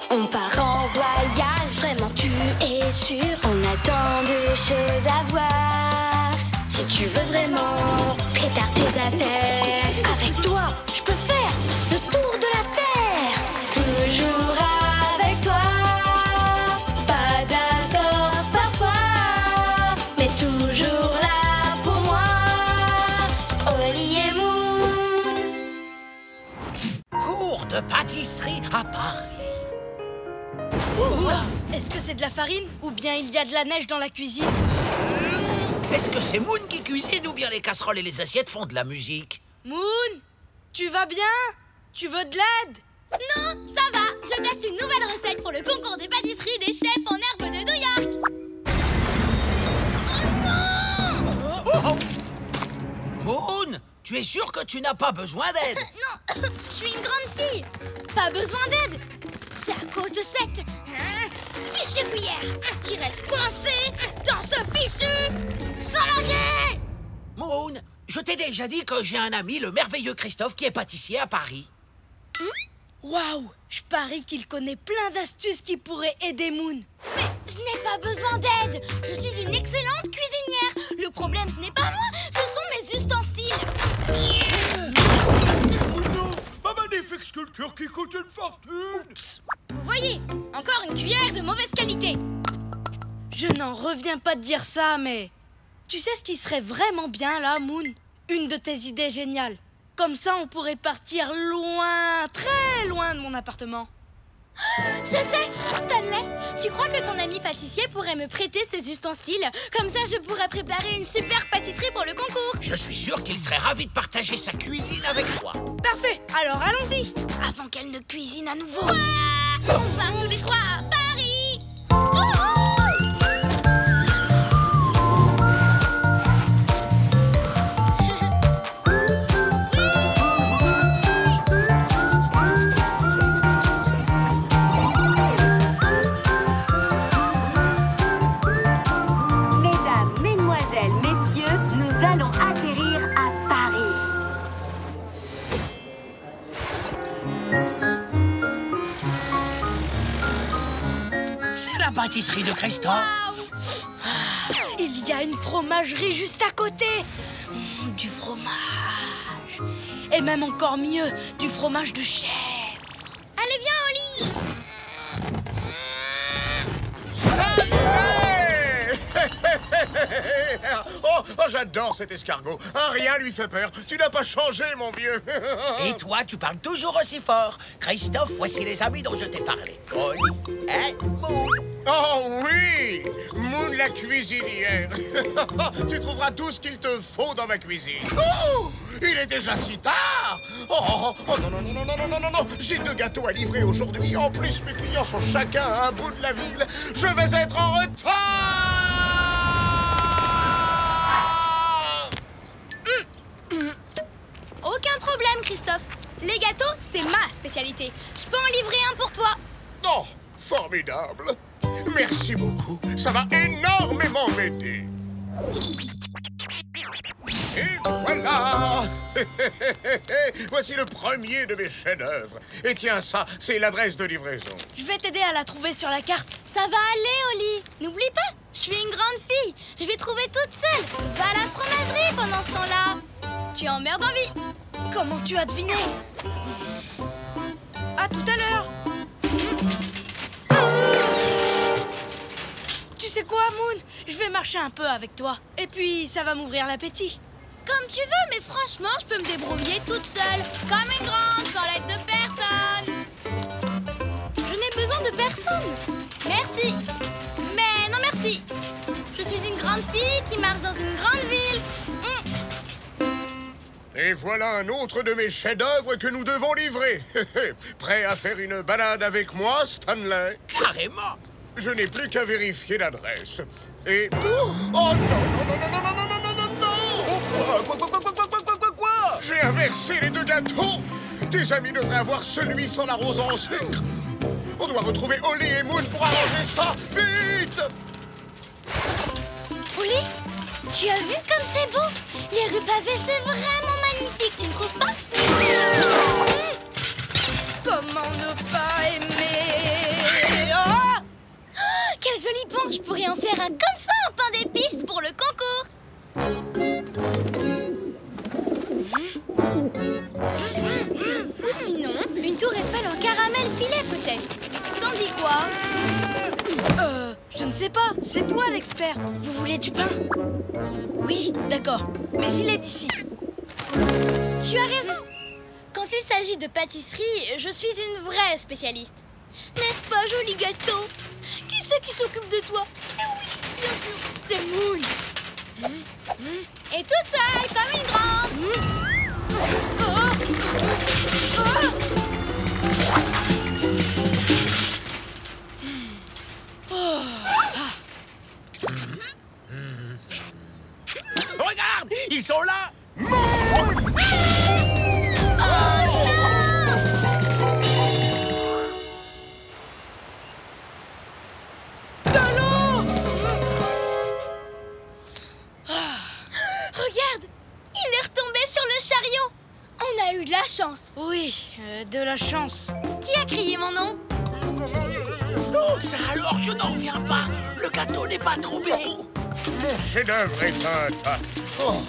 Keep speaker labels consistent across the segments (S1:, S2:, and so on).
S1: On part en voyage, vraiment tu es sûr. On a tant de choses à voir. Si tu veux vraiment, prépare tes affaires. Avec toi, je peux faire le tour de la terre. Toujours avec toi. Pas d'accord parfois, mais toujours là pour moi. Oli et Moon.
S2: Cours de pâtisserie à Paris.
S3: Oula! Est-ce que c'est de la farine ou bien il y a de la neige dans la cuisine?
S2: Est-ce que c'est Moon qui cuisine ou bien les casseroles et les assiettes font de la musique?
S3: Moon, tu vas bien? Tu veux de l'aide?
S4: Non, ça va. Je teste une nouvelle recette pour le concours de pâtisserie des chefs en herbe de New York. Oh non!
S2: Moon, tu es sûr que tu n'as pas besoin d'aide?
S4: Non, je suis une grande fille. Pas besoin d'aide. C'est à cause de cette fichue cuillère qui reste coincée dans ce fichu saladier.
S2: Moon, je t'ai déjà dit que j'ai un ami, le merveilleux Christophe, qui est pâtissier à Paris.
S3: Waouh! Je parie qu'il connaît plein d'astuces qui pourraient aider Moon.
S4: Mais je n'ai pas besoin d'aide. Je suis une excellente cuisinière. Le problème, ce n'est pas moi, ce sont mes ustensiles.
S5: Oh non! Ma magnifique sculpture qui coûte une fortune!
S3: Oups!
S4: Vous voyez, encore une cuillère de mauvaise qualité.
S3: Je n'en reviens pas de dire ça, mais... Tu sais ce qui serait vraiment bien là, Moon? Une de tes idées géniales. Comme ça, on pourrait partir loin, très loin de mon appartement.
S4: Je sais, Stanley. Tu crois que ton ami pâtissier pourrait me prêter ses ustensiles? Comme ça, je pourrais préparer une super pâtisserie pour le concours.
S2: Je suis sûr qu'il serait ravi de partager sa cuisine avec toi.
S3: Parfait, alors allons-y. Avant qu'elle ne cuisine à nouveau.
S4: On part tous les trois à Paris.
S1: Mesdames, mesdemoiselles, messieurs, nous allons atterrir à Paris.
S2: C'est la pâtisserie de Christophe.
S3: Il y a une fromagerie juste à côté. Du fromage. Et même encore mieux, du fromage de chèvre.
S4: Allez, viens au lit.
S5: Oh, j'adore cet escargot. Rien lui fait peur. Tu n'as pas changé, mon vieux.
S2: Et toi, tu parles toujours aussi fort. Christophe, voici les amis dont je t'ai parlé. Oli et Moon.
S5: Oh oui, Moon la cuisinière. Tu trouveras tout ce qu'il te faut dans ma cuisine. Oh, il est déjà si tard. Oh, non, non, non, non, non, non, non, non. J'ai 2 gâteaux à livrer aujourd'hui. En plus, mes clients sont chacun à un bout de la ville. Je vais être en retard.
S4: Aucun problème, Christophe. Les gâteaux, c'est ma spécialité. Je peux en livrer un pour toi.
S5: Oh, formidable. Merci beaucoup. Ça va énormément m'aider. Et voilà. Voici le premier de mes chefs-d'œuvre. Et tiens, ça, c'est l'adresse de livraison.
S3: Je vais t'aider à la trouver sur la carte.
S4: Ça va aller, Oli. N'oublie pas, je suis une grande fille. Je vais trouver toute seule. Va à la fromagerie pendant ce temps-là. Tu emmerdes en vie.
S3: Comment tu as deviné? À tout à l'heure. Tu sais quoi, Moon? Je vais marcher un peu avec toi. Et puis, ça va m'ouvrir l'appétit.
S4: Comme tu veux, mais franchement, je peux me débrouiller toute seule. Comme une grande, sans l'aide de personne. Je n'ai besoin de personne. Merci. Mais non, merci. Je suis une grande fille qui marche dans une grande ville.
S5: Et voilà un autre de mes chefs-d'œuvre que nous devons livrer. Prêt à faire une balade avec moi, Stanley?
S2: Carrément.
S5: Je n'ai plus qu'à vérifier l'adresse. Et... Oh non, non, non, non, non, non, non, non, non, non!
S2: Quoi?
S5: J'ai inversé les 2 gâteaux. Tes amis devraient avoir celui sans l'arrosant en sucre. On doit retrouver Oli et Moon pour arranger ça. Vite!
S4: Oli, tu as vu comme c'est beau? Les rues pavées, c'est vraiment magnifique, tu ne trouves pas?
S3: Comment ne pas aimer?
S4: Ou sinon, une tour Eiffel en caramel filet peut-être. T'en dis quoi?
S3: Je ne sais pas, c'est toi l'experte. Vous voulez du pain? Oui, d'accord, mais filez d'ici.
S4: Tu as raison. Quand il s'agit de pâtisserie, je suis une vraie spécialiste. N'est-ce pas, joli gâteau? Qui c'est qui s'occupe de toi? Eh oui, bien sûr, c'est Moon. Et toute seule, comme une grande.
S2: Regarde, ils sont là.
S4: Regarde, il est retombé sur le chariot. On a eu de la chance.
S3: Oui, de la chance.
S4: Qui a crié mon nom?
S2: Oh, ça alors, je n'en reviens pas. Le gâteau n'est pas tombé.
S5: Mon chef-d'œuvre est intact. Oh,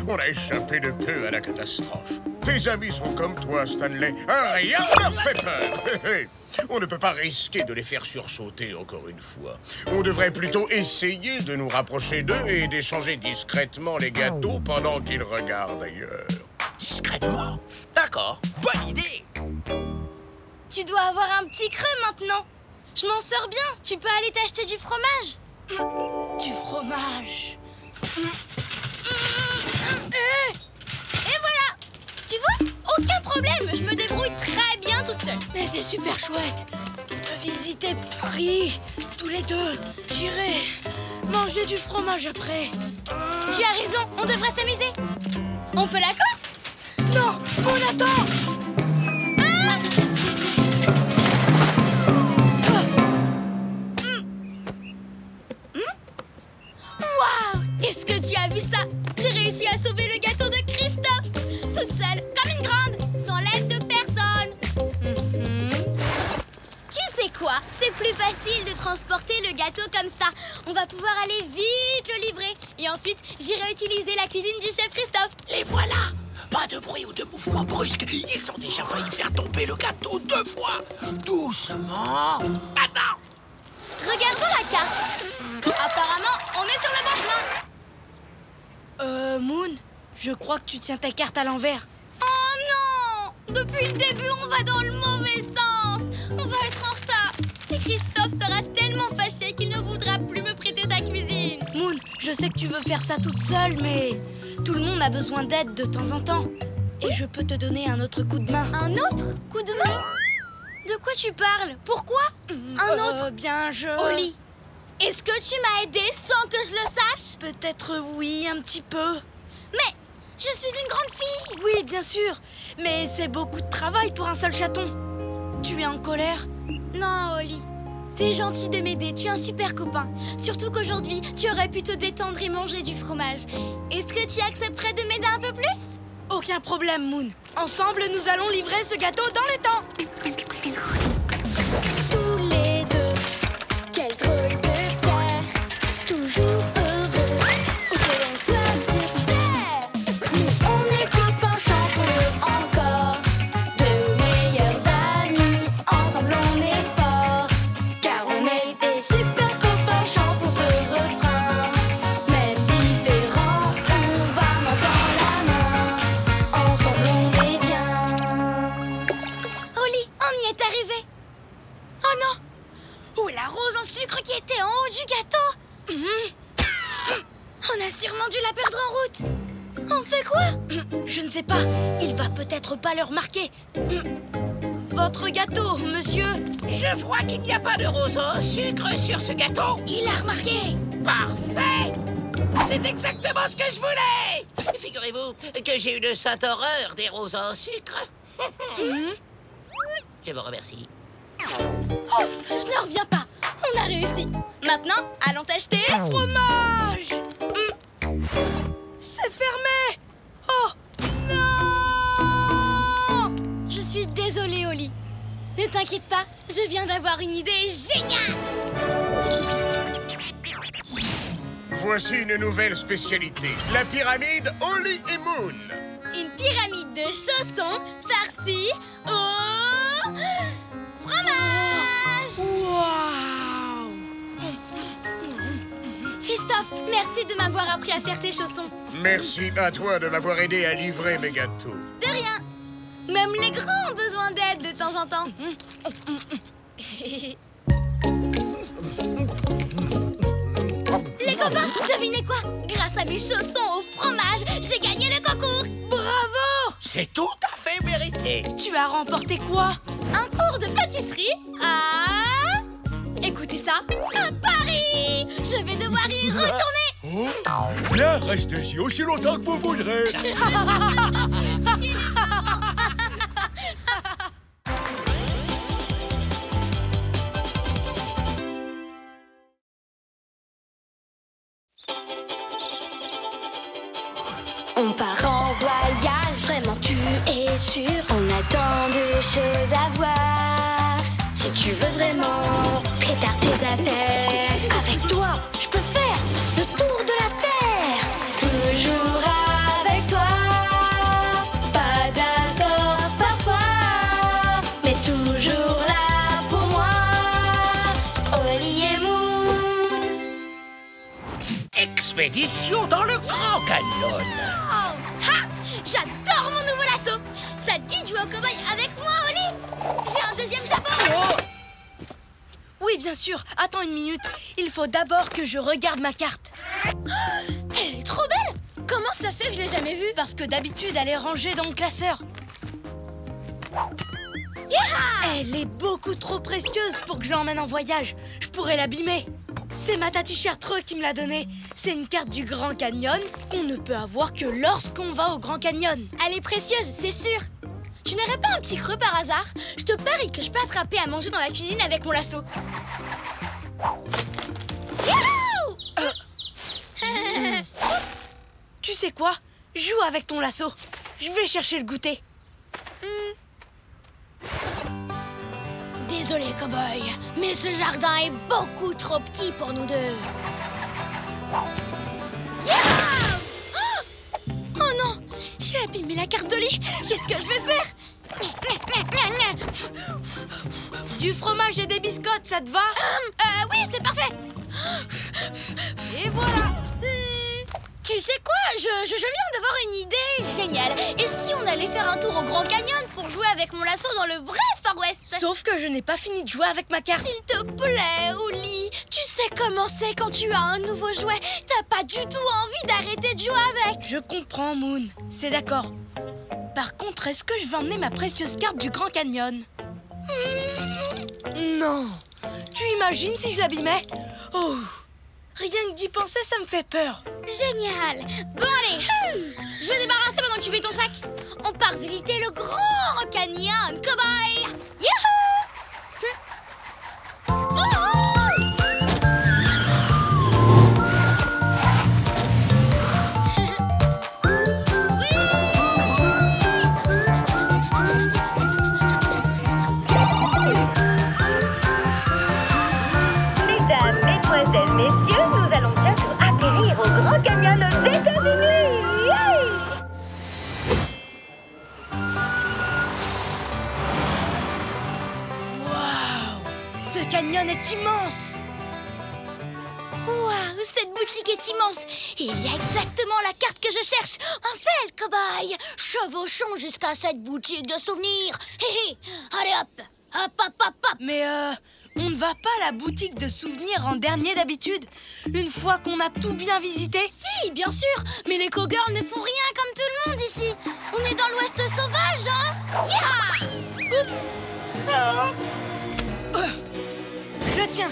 S5: on a échappé de peu à la catastrophe. Tes amis sont comme toi, Stanley. Rien ne leur fait peur. On ne peut pas risquer de les faire sursauter encore une fois. On devrait plutôt essayer de nous rapprocher d'eux et d'échanger discrètement les gâteaux pendant qu'ils regardent ailleurs.
S2: Discrètement? D'accord, bonne idée.
S4: Tu dois avoir un petit creux maintenant. Je m'en sors bien. Tu peux aller t'acheter du fromage.
S3: Du fromage.
S4: Et voilà. Tu vois, aucun problème. Je me débrouille très bien toute seule.
S3: Mais c'est super chouette de visiter Paris, tous les deux. J'irai manger du fromage après.
S4: Tu as raison, on devrait s'amuser. On fait la course?
S3: Non, on attend.
S4: Waouh! Est-ce que tu as vu ça? J'ai réussi à sauver le gâteau de Christophe. Toute seule, comme une grande, sans l'aide de personne. Tu sais quoi? C'est plus facile de transporter le gâteau comme ça. On va pouvoir aller vite le livrer. Et ensuite, j'irai utiliser la cuisine du chef Christophe.
S2: Les voilà. Pas de bruit ou de mouvement brusque. Ils ont déjà failli faire tomber le gâteau 2 fois. Doucement. Maintenant.
S4: Regardons la carte. Apparemment, on est sur le bon chemin.
S3: Moon, je crois que tu tiens ta carte à l'envers.
S4: Oh non! Depuis le début, on va dans le mauvais sens. On va être en retard. Et Christophe sera tellement fâché qu'il ne voudra plus me prêter sa cuisine.
S3: Moon, je sais que tu veux faire ça toute seule, mais tout le monde a besoin d'aide de temps en temps. Et je peux te donner un autre coup de main.
S4: Un autre coup de main? De quoi tu parles? Pourquoi? Un autre?
S3: Bien,
S4: Oli, est-ce que tu m'as aidé sans que je le sache?
S3: Peut-être oui, un petit peu.
S4: Mais je suis une grande fille.
S3: Oui, bien sûr. Mais c'est beaucoup de travail pour un seul chaton. Tu es en colère?
S4: Non, Oli. C'est gentil de m'aider, tu es un super copain. Surtout qu'aujourd'hui, tu aurais pu te détendre et manger du fromage. Est-ce que tu accepterais de m'aider un peu plus?
S3: Aucun problème, Moon. Ensemble, nous allons livrer ce gâteau dans les temps.
S1: Tous les deux, quel drôle de père, toujours heureux, et que l'on soit sur terre. Nous, on est copains chanteux encore, deux meilleurs amis, ensemble on est forts, car on est des super copains, chantons ce refrain. Même différents, on va main dans la main, ensemble on est bien.
S4: Oli, on y est arrivé. Oh non! Où est la rose en sucre qui était en haut du gâteau? On a sûrement dû la perdre en route. On fait quoi?
S3: Je ne sais pas. Il va peut-être pas le remarquer. Votre gâteau, monsieur.
S2: Je vois qu'il n'y a pas de rose au sucre sur ce gâteau.
S4: Il a remarqué.
S2: Parfait. C'est exactement ce que je voulais. Figurez-vous que j'ai une sainte horreur des roses au sucre. Je vous remercie.
S4: Ouf, je ne reviens pas. On a réussi. Maintenant, allons t'acheter...
S3: Fromage. C'est fermé. Oh, non.
S4: Je suis désolée, Oli. Ne t'inquiète pas, je viens d'avoir une idée géniale.
S5: Voici une nouvelle spécialité. La pyramide Oli et Moon.
S4: une pyramide de chaussons farcis au fromage.
S3: Waouh!
S4: Christophe, merci de m'avoir appris à faire tes chaussons.
S5: Merci à toi de m'avoir aidé à livrer mes gâteaux.
S4: De rien. Même les grands ont besoin d'aide de temps en temps. Les copains, devinez quoi? Grâce à mes chaussons au fromage, j'ai gagné le concours.
S3: Bravo!
S2: C'est tout à fait mérité.
S3: Tu as remporté quoi?
S4: Un cours de pâtisserie à... Écoutez ça, à Paris. Je vais devoir y retourner.
S6: Oh, bien, restez-y aussi longtemps que vous voudrez.
S1: On part en voyage, vraiment tu es sûr. On a tant de choses à voir. Si tu veux vraiment préparer tes affaires, avec toi, je peux faire le tour de la terre. Toujours avec toi, pas d'accord parfois, mais toujours là pour moi. Oli et Moon.
S2: Expédition dans le Grand Canyon.
S4: Oh, ha! J'adore mon nouveau lasso. Ça te dit de jouer au cow-boy avec moi, Oli? J'ai un deuxième chapeau.
S3: Oui, bien sûr. Attends une minute. Il faut d'abord que je regarde ma carte.
S4: Elle est trop belle. Comment ça se fait que je l'ai jamais vue?
S3: Parce que d'habitude, elle est rangée dans le classeur.
S4: Yaha!
S3: Elle est beaucoup trop précieuse pour que je l'emmène en voyage. Je pourrais l'abîmer. C'est ma tati Chartreux qui me l'a donnée. C'est une carte du Grand Canyon qu'on ne peut avoir que lorsqu'on va au Grand Canyon.
S4: Elle est précieuse, c'est sûr. Tu n'aurais pas un petit creux par hasard? Je te parie que je peux attraper à manger dans la cuisine avec mon lasso. Youhou!
S3: Tu sais quoi? Joue avec ton lasso. Je vais chercher le goûter.
S4: Désolé, cow-boy, mais ce jardin est beaucoup trop petit pour nous deux. Yeah! Oh non! J'ai abîmé la carte d'Oli. Qu'est-ce que je vais faire?
S3: Du fromage et des biscottes, ça te va?
S4: Oui, c'est parfait.
S3: Et voilà.
S4: Tu sais quoi? Je viens d'avoir une idée géniale. Et si on allait faire un tour au Grand Canyon pour jouer avec mon lasso dans le vrai Far West?
S3: Sauf que je n'ai pas fini de jouer avec ma carte.
S4: S'il te plaît, Oli. Tu sais comment c'est quand tu as un nouveau jouet. T'as pas du tout envie d'arrêter de jouer avec.
S3: Je comprends, Moon. C'est d'accord. Par contre, est-ce que je vais emmener ma précieuse carte du Grand Canyon? Non. Tu imagines si je l'abîmais? Oh. Rien que d'y penser, ça me fait peur.
S4: Génial. Bon, allez. Je vais débarrasser pendant que tu fais ton sac. On part visiter le Grand Canyon, cow-boy. Youhou!
S7: Mesdames, mesdemoiselles, messieurs, nous allons bientôt atterrir au Grand Canyon aux États-Unis. Yay!
S3: Waouh! Ce canyon est immense.
S4: Waouh, cette boutique est immense. Et il y a exactement la carte que je cherche. Un sel, cow-boy. Chevauchons jusqu'à cette boutique de souvenirs. Hé hé. Allez hop. Hop, hop, hop, hop.
S3: Mais on ne va pas à la boutique de souvenirs en dernier d'habitude, une fois qu'on a tout bien visité?
S4: Si, bien sûr. Mais les cowgirls ne font rien comme tout le monde ici. On est dans l'Ouest sauvage, hein. Yeah. Oups.
S3: Je le tiens.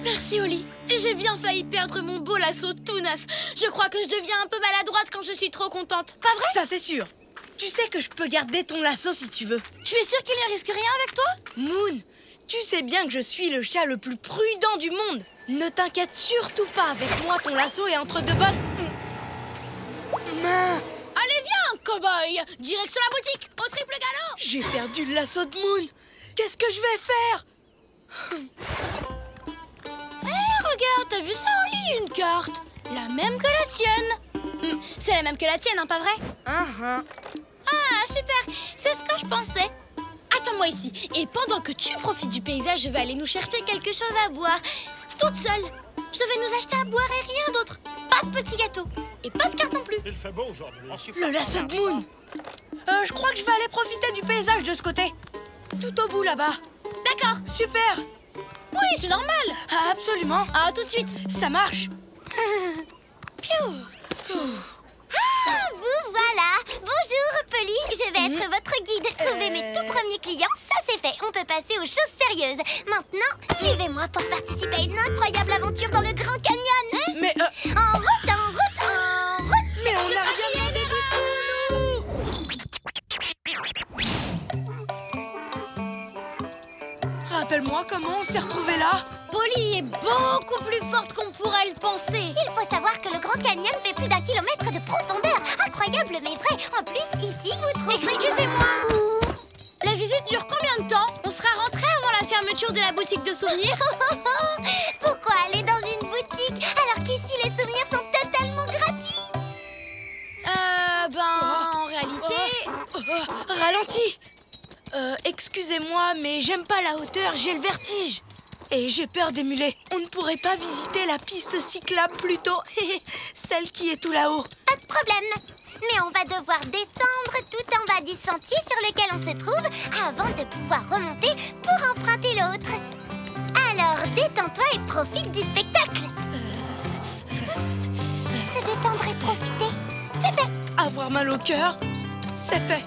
S4: Merci, Oli. J'ai bien failli perdre mon beau lasso tout neuf. Je crois que je deviens un peu maladroite quand je suis trop contente. Pas vrai?
S3: Ça, c'est sûr. Tu sais que je peux garder ton lasso si tu veux.
S4: Tu es sûre qu'il ne risque rien avec toi?
S3: Moon, tu sais bien que je suis le chat le plus prudent du monde. Ne t'inquiète surtout pas, avec moi, ton lasso est entre de bonnes mains.
S4: Allez, viens, cow-boy. Direction la boutique, au triple galop.
S3: J'ai perdu le lasso de Moon. Qu'est-ce que je vais faire?
S4: Regarde, t'as vu ça, Oli? Une carte. La même que la tienne. C'est la même que la tienne, hein, pas vrai? Ah, super. C'est ce que je pensais. Attends-moi ici. Et pendant que tu profites du paysage, je vais aller nous chercher quelque chose à boire. Toute seule. Je devais nous acheter à boire et rien d'autre. Pas de petits gâteaux. Et pas de cartes non plus.
S6: Il fait beau aujourd'hui.
S3: Le lasso de Moon. Je crois que je vais aller profiter du paysage de ce côté. Tout au bout là-bas.
S4: D'accord.
S3: Super.
S4: Oui, c'est normal.
S3: Ah, absolument.
S4: Ah, tout de suite.
S3: Ça marche.
S7: Ah, vous voilà. Bonjour, Polly. Je vais être votre guide. Trouver mes tout premiers clients, ça c'est fait. On peut passer aux choses sérieuses. Maintenant, suivez-moi pour participer à une incroyable aventure dans le Grand Canyon.
S3: Mais
S7: En route, en route, en route.
S3: mais on n'a rien demandé du tout, nous. Rappelle-moi comment on s'est retrouvés là.
S4: Polly est beaucoup plus forte qu'on pourrait le penser.
S7: Il faut savoir que le Grand Canyon fait plus d'1 kilomètre de profondeur. Incroyable mais vrai. En plus, ici, vous trouverez...
S4: Excusez-moi. La visite dure combien de temps? On sera rentré avant la fermeture de la boutique de souvenirs.
S7: Pourquoi aller dans une boutique alors qu'ici les souvenirs sont totalement gratuits?
S4: En réalité...
S3: Ralentis. Excusez-moi, mais j'aime pas la hauteur, j'ai le vertige. Et j'ai peur des mulets. On ne pourrait pas visiter la piste cyclable plutôt. Celle qui est tout là-haut.
S7: Pas de problème. Mais on va devoir descendre tout en bas du sentier sur lequel on se trouve avant de pouvoir remonter pour emprunter l'autre. Alors détends-toi et profite du spectacle. Se détendre et profiter, c'est fait.
S3: Avoir mal au cœur, c'est fait.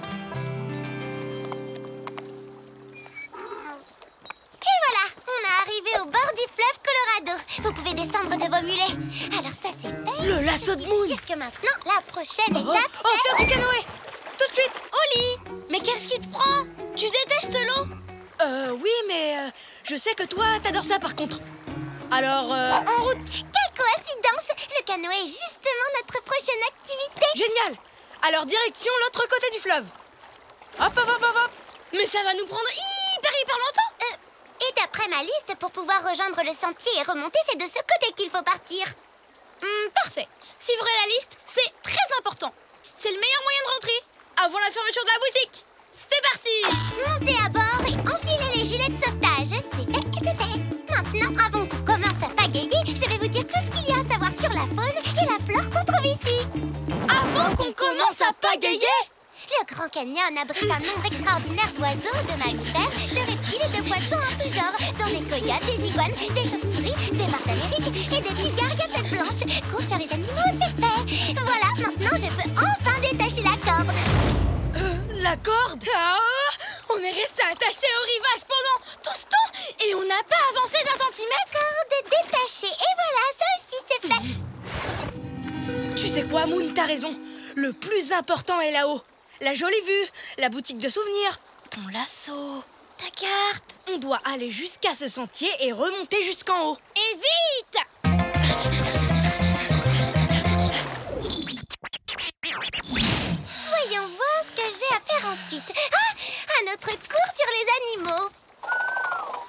S7: Et voilà, on est arrivé au bord du fleuve Colorado. Vous pouvez descendre de vos mulets. Alors ça c'est fait.
S3: Le lasso de Moon.
S7: Dire que maintenant, la prochaine étape
S3: faire du canoë. Tout de suite.
S4: Oli, mais qu'est-ce qui te prend? Tu détestes l'eau?
S3: Oui, mais je sais que toi, t'adores ça par contre. Alors, en route.
S7: Quelle coïncidence! Le canoë est justement notre prochaine activité.
S3: Génial. Alors, direction l'autre côté du fleuve. Hop, hop, hop, hop, hop.
S4: Mais ça va nous prendre hyper longtemps.
S7: Et d'après ma liste, pour pouvoir rejoindre le sentier et remonter, c'est de ce côté qu'il faut partir.
S4: Parfait. Suivre la liste, c'est très important. C'est le meilleur moyen de rentrer avant la fermeture de la boutique. C'est parti.
S7: Montez à bord et enfilez les gilets de sauvetage. C'est fait et c'est fait. Maintenant, avant qu'on commence à pagayer, je vais vous dire tout ce qu'il y a à savoir sur la faune et la flore qu'on trouve ici.
S3: Avant qu'on commence à pagayer.
S7: Le Grand Canyon abrite un nombre extraordinaire d'oiseaux, de mammifères, de reptiles et de poissons en tout genre, dont des coyotes, des iguanes, des chauves-souris, des martres d'Amérique et des pigargues à tête blanche. Cours sur les animaux, c'est fait. Voilà, maintenant je peux enfin détacher la corde.
S3: La corde.
S4: On est resté attaché au rivage pendant tout ce temps et on n'a pas avancé d'1 centimètre.
S7: Corde détachée, et voilà, ça aussi c'est fait.
S3: Tu sais quoi, Moon, t'as raison. Le plus important est là-haut. La jolie vue, la boutique de souvenirs, ton lasso, ta carte. On doit aller jusqu'à ce sentier et remonter jusqu'en haut.
S4: Et vite!
S7: Voyons voir ce que j'ai à faire ensuite. Ah, un autre cours sur les animaux.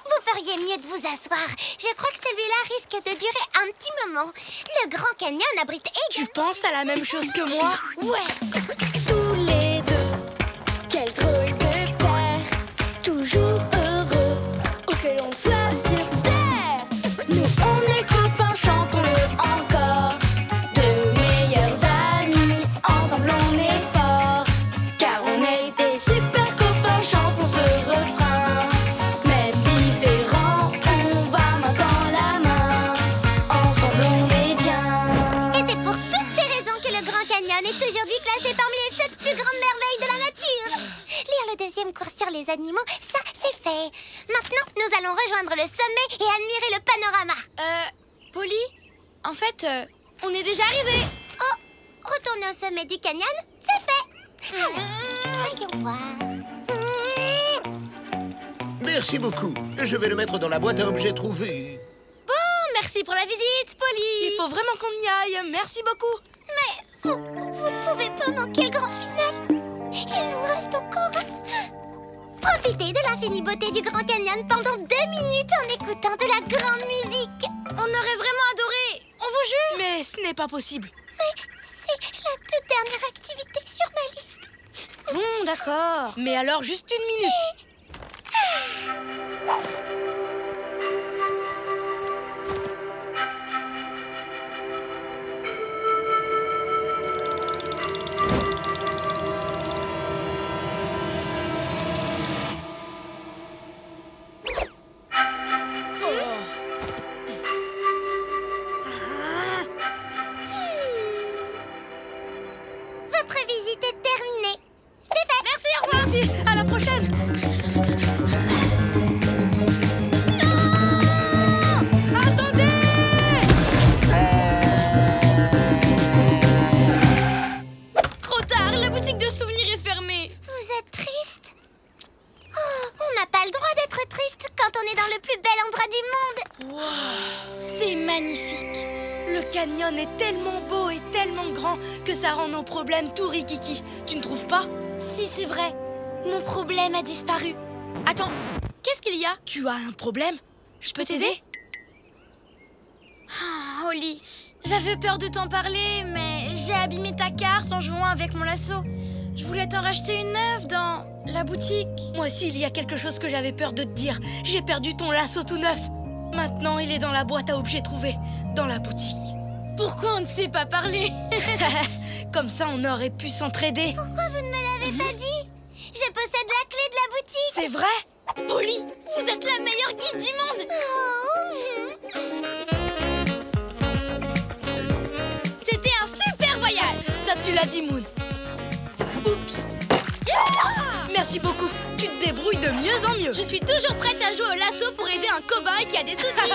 S7: Vous feriez mieux de vous asseoir. Je crois que celui-là risque de durer un petit moment. Le Grand Canyon abrite
S3: Tu penses à la même chose que moi?
S4: Ouais. Tous les deux, quel drôle de paire. Toujours heureux, où que l'on soit sur terre. Nous on est copains, chantons-le encore. De meilleurs amis, ensemble on est forts. Car on est des super copains, chantons ce refrain. Même différents, on va main dans la main. Ensemble on est bien.
S7: Et c'est pour toutes ces raisons que le Grand Canyon est aujourd'hui classé parmi les 7 plus grandes merveilles de la nature. Lire le deuxième cours sur les animaux, ça c'est fait. Maintenant, nous allons rejoindre le sommet et admirer le panorama.
S4: Polly, en fait, on est déjà arrivé.
S7: Oh, retourner au sommet du canyon, c'est fait. Alors, voyons voir.
S5: Merci beaucoup. Je vais le mettre dans la boîte à objets trouvés.
S4: Bon, merci pour la visite, Polly.
S3: Il faut vraiment qu'on y aille. Merci beaucoup.
S7: Mais vous ne pouvez pas manquer le grand final. Il nous reste encore... Profitez de l'infinie beauté du Grand Canyon pendant 2 minutes en écoutant de la grande musique.
S4: On aurait vraiment adoré. On vous jure.
S3: Mais ce n'est pas possible.
S7: Mais c'est la toute dernière activité sur ma liste.
S4: Bon, d'accord.
S3: Mais alors, juste une minute.
S7: Votre visite est terminée. C'est fait.
S4: Merci, au revoir.
S3: Merci, à la prochaine. Attendez!
S4: Trop tard, la boutique de souvenirs est fermée.
S7: Vous êtes triste? Oh, on n'a pas le droit d'être triste quand on est dans le plus bel endroit du monde.
S4: C'est magnifique.
S3: Le canyon est tellement beau et tellement grand que ça rend nos problèmes tout rikiki. Tu ne trouves pas?
S4: Si, c'est vrai. Mon problème a disparu. Attends, qu'est-ce qu'il y a?
S3: Tu as un problème? Je peux t'aider?
S4: Ah, Oli, j'avais peur de t'en parler, mais j'ai abîmé ta carte en jouant avec mon lasso. Je voulais t'en racheter une neuve dans la boutique.
S3: Moi aussi, il y a quelque chose que j'avais peur de te dire. J'ai perdu ton lasso tout neuf. Maintenant, il est dans la boîte à objets trouvée, dans la boutique.
S4: Pourquoi on ne sait pas parler?
S3: Comme ça, on aurait pu s'entraider.
S7: Pourquoi vous ne me l'avez pas dit? Je possède la clé de la boutique.
S3: C'est vrai?
S4: Oli, vous êtes la meilleure guide du monde. C'était un super voyage.
S3: Ça, tu l'as dit, Moon. Oups. Merci beaucoup. Tu te débrouilles de mieux en mieux.
S4: Je suis toujours prête à jouer au lasso pour aider un cow-boy qui a des soucis.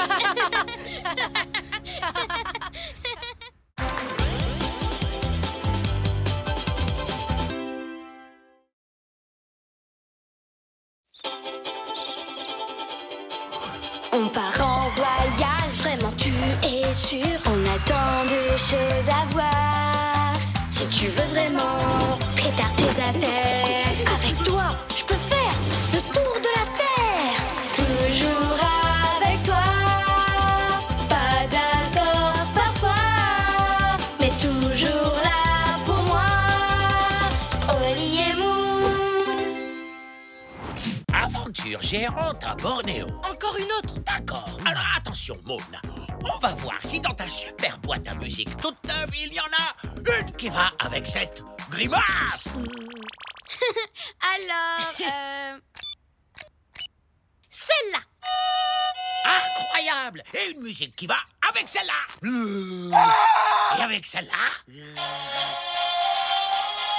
S1: On part en voyage, vraiment tu es sûr. On a tant de choses à voir. Si tu veux vraiment, prépare tes affaires. Avec toi, je peux faire le tour de la terre. Toujours avec toi. Pas d'accord parfois, mais toujours là pour moi. Oli et Moon.
S2: Aventure géante à Bornéo.
S3: Encore une autre.
S2: D'accord. Alors attention, Moon. On va voir si dans ta super boîte à musique toute neuve, il y en a une qui va avec cette grimace.
S4: Alors, celle-là.
S2: Incroyable. Et une musique qui va avec celle-là. Et avec celle-là.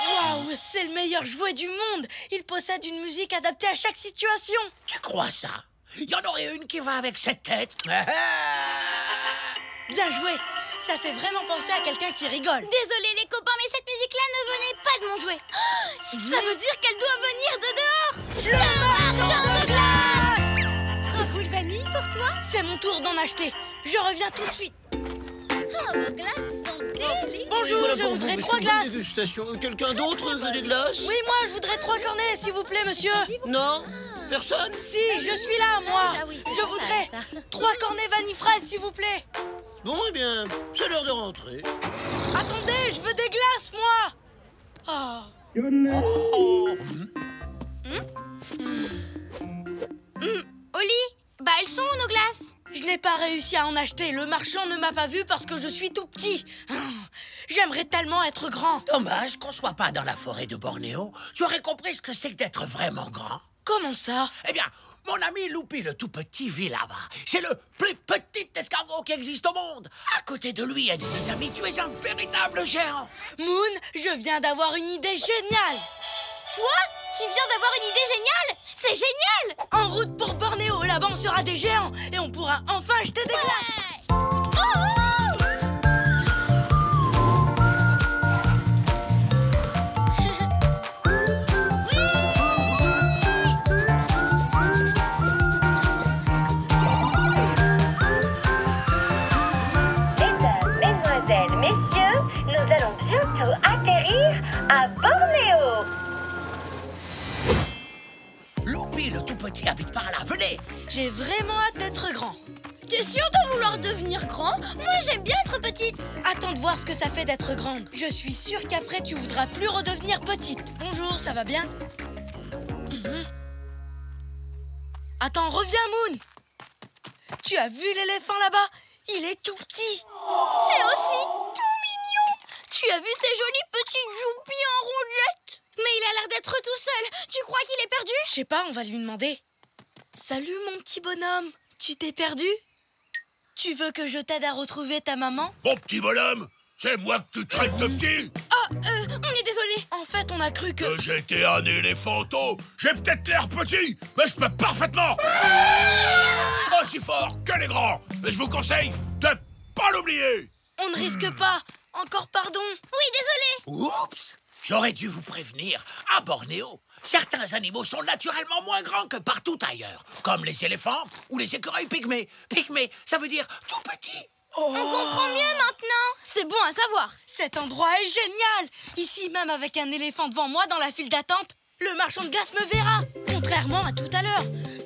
S3: Waouh, c'est le meilleur jouet du monde. Il possède une musique adaptée à chaque situation.
S2: Tu crois ça? Il y en aurait une qui va avec cette tête.
S3: Bien joué. Ça fait vraiment penser à quelqu'un qui rigole.
S4: Désolée les copains, mais cette musique-là ne venait pas de mon jouet. Ça veut dire qu'elle doit venir de dehors.
S3: Le marchand de glace.
S7: 3 boules vanille pour toi.
S3: C'est mon tour d'en acheter. Je reviens tout de suite.
S7: Oh, vos glaces sont délicieuses.
S3: Bonjour, je voudrais 3 glaces.
S8: Dégustation. Quelqu'un d'autre veut des glaces?
S3: Oui, moi, je voudrais 3 cornets, s'il vous plaît, monsieur.
S8: Non? Personne?
S3: Si, je suis là, moi.
S7: Ah oui, c'est
S3: Je voudrais
S7: sympa, ça.
S3: 3 cornets vanille fraise, s'il vous plaît.
S8: Bon, eh bien, c'est l'heure de rentrer.
S3: Attendez, je veux des glaces, moi. Oh.
S4: Oli, bah elles sont où nos glaces?
S3: Je n'ai pas réussi à en acheter. Le marchand ne m'a pas vu parce que je suis tout petit. J'aimerais tellement être grand.
S2: Dommage qu'on soit pas dans la forêt de Bornéo. Tu aurais compris ce que c'est que d'être vraiment grand.
S3: Comment ça?
S2: Eh bien, mon ami Loupi le tout petit vit là-bas. C'est le plus petit escargot qui existe au monde. À côté de lui et de ses amis, tu es un véritable géant.
S3: Moon, je viens d'avoir une idée géniale.
S4: Toi? Tu viens d'avoir une idée géniale? C'est génial!
S3: En route pour Bornéo, là-bas on sera des géants et on pourra enfin acheter des glaces.
S9: Mesdemoiselles, messieurs, nous allons bientôt atterrir à Bornéo.
S2: Loupi le tout petit habite par là. Venez.
S3: J'ai vraiment hâte d'être grand.
S4: T'es sûre de vouloir devenir grand? Moi, j'aime bien être petite.
S3: Attends de voir ce que ça fait d'être grande. Je suis sûre qu'après, tu voudras plus redevenir petite. Bonjour, ça va bien? Attends, reviens, Moon. Tu as vu l'éléphant là-bas? Il est tout petit.
S4: Et aussi tout mignon. Tu as vu ces jolies petites joues en roulettes? Mais il a l'air d'être tout seul. Tu crois qu'il est perdu?
S3: Je sais pas, on va lui demander. Salut, mon petit bonhomme. Tu t'es perdu? Tu veux que je t'aide à retrouver ta maman?
S6: Mon petit bonhomme, c'est moi que tu traites de petit.
S4: Oh, on est désolé.
S3: En fait, on a cru que...
S6: J'étais un éléphanto. J'ai peut-être l'air petit, mais je peux parfaitement. Aussi fort que les grands. Mais je vous conseille de pas l'oublier.
S3: On ne risque pas. Encore pardon.
S4: Oui, désolé.
S2: Oups! J'aurais dû vous prévenir. À Bornéo, certains animaux sont naturellement moins grands que partout ailleurs, comme les éléphants ou les écureuils pygmées. Pygmées, ça veut dire tout petit.
S3: Oh.
S4: On comprend mieux maintenant. C'est bon à savoir.
S3: Cet endroit est génial. Ici, même avec un éléphant devant moi dans la file d'attente, le marchand de glace me verra. Contrairement à tout à l'heure.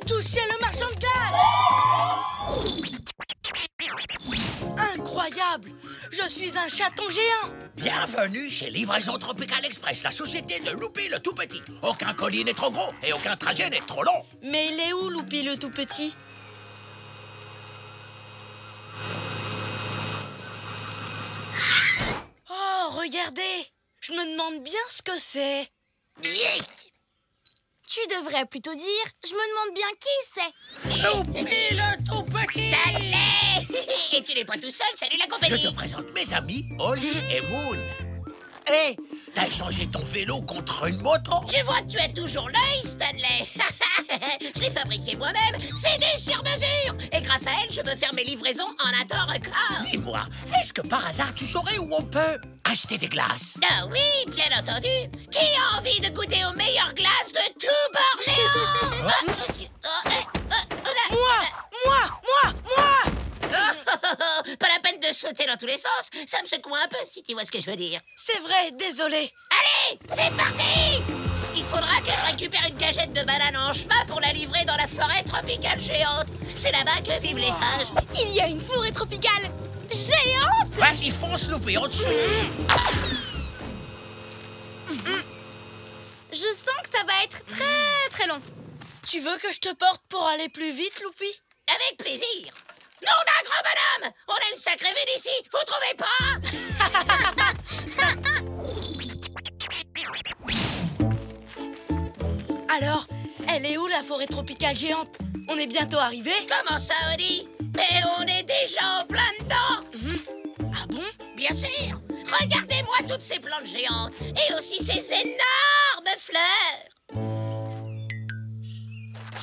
S3: Tous chez le marchand de glace. Incroyable! Je suis un chaton géant!
S2: Bienvenue chez Livraison Tropical Express, la société de Loupy le tout petit. Aucun colis n'est trop gros et aucun trajet n'est trop long.
S3: Mais il est où, Loupy le tout petit? Oh, regardez! Je me demande bien ce que c'est.
S4: Tu devrais plutôt dire, je me demande bien qui c'est.
S2: Loupy le tout petit!
S10: Stanley! Et tu n'es pas tout seul, salut la compagnie!
S2: Je te présente mes amis, Oli et Moon. Hé, t'as échangé ton vélo contre une moto?
S10: Tu vois que tu as toujours l'œil, Stanley! Je l'ai fabriqué moi-même, c'est des sur-mesure! Et grâce à elle, je peux faire mes livraisons en un temps record!
S2: Dis-moi, est-ce que par hasard tu saurais où on peut acheter des glaces?
S10: Ah oui, bien entendu! Qui a envie de goûter aux meilleures glaces de tout Bornéo?
S3: Moi!
S10: Pas la peine de sauter dans tous les sens, ça me secoue un peu, si tu vois ce que je veux dire.
S3: C'est vrai, désolé.
S10: Allez, c'est parti! Il faudra que je récupère une cagette de banane en chemin pour la livrer dans la forêt tropicale géante. C'est là-bas que vivent les singes.
S4: Il y a une forêt tropicale géante!
S2: Vas-y, fonce, Loupy, en dessous.
S4: Je sens que ça va être très très long.
S3: Tu veux que je te porte pour aller plus vite, Loupy?
S10: Avec plaisir. Nom d'un grand bonhomme! On a une sacrée vue d'ici, vous trouvez pas?
S3: Alors, elle est où la forêt tropicale géante? On est bientôt arrivé?
S10: Comment ça, Oli? Mais on est déjà en plein dedans!
S3: Ah bon?
S10: Bien sûr! Regardez-moi toutes ces plantes géantes et aussi ces énormes fleurs!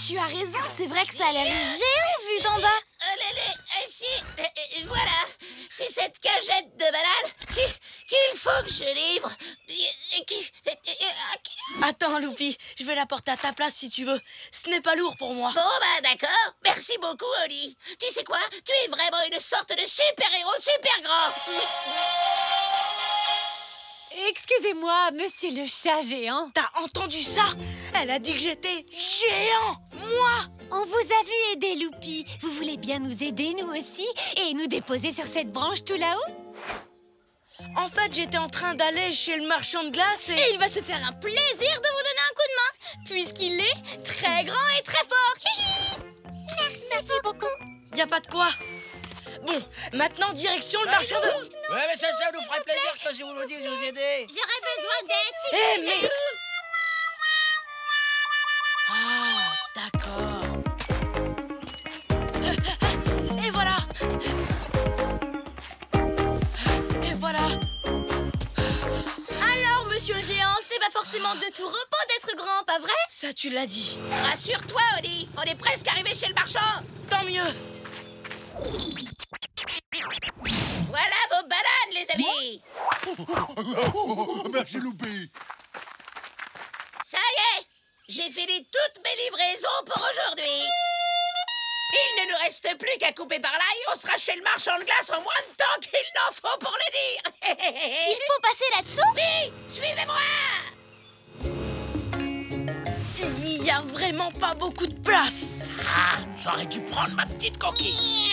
S4: Tu as raison, c'est vrai que ça a l'air géant vu d'en bas.
S10: Voilà, c'est cette cagette de banane qu'il faut que je livre.
S3: Attends, Loupy, je vais la porter à ta place si tu veux. Ce n'est pas lourd pour moi.
S10: Bon, bah d'accord. Merci beaucoup, Oli. Tu sais quoi? Tu es vraiment une sorte de super-héros super grand.
S11: Excusez-moi, monsieur le chat géant.
S3: T'as entendu ça? Elle a dit que j'étais géant. Moi!
S11: On vous a vu aider, Loupy. Vous voulez bien nous aider, nous aussi, et nous déposer sur cette branche tout là-haut?
S3: En fait, j'étais en train d'aller chez le marchand de glace et...
S4: Et il va se faire un plaisir de vous donner un coup de main, puisqu'il est très grand et très fort.
S7: Merci beaucoup.
S3: Y a pas de quoi. Bon, maintenant, direction le marchand de...
S8: Ouais, mais ça nous ferait plaisir que si vous nous dites de vous aider.
S7: J'aurais besoin d'aide.
S3: Eh, mais... Ah, d'accord. Et voilà. Et voilà.
S4: Alors, monsieur le géant, ce n'est pas forcément de tout repos d'être grand, pas vrai?
S3: Ça, tu l'as dit.
S10: Rassure-toi, Oli. On est presque arrivé chez le marchand.
S3: Tant mieux.
S10: Voilà vos bananes, les amis.
S6: Merci, Loupy.
S10: Ça y est, j'ai fini toutes mes livraisons pour aujourd'hui. Il ne nous reste plus qu'à couper par là et on sera chez le marchand de glace en moins de temps qu'il n'en faut pour le dire.
S4: Il faut passer là-dessous?
S10: Oui, suivez-moi.
S3: Il n'y il y a vraiment pas beaucoup de place.
S2: Ah, j'aurais dû prendre ma petite coquille.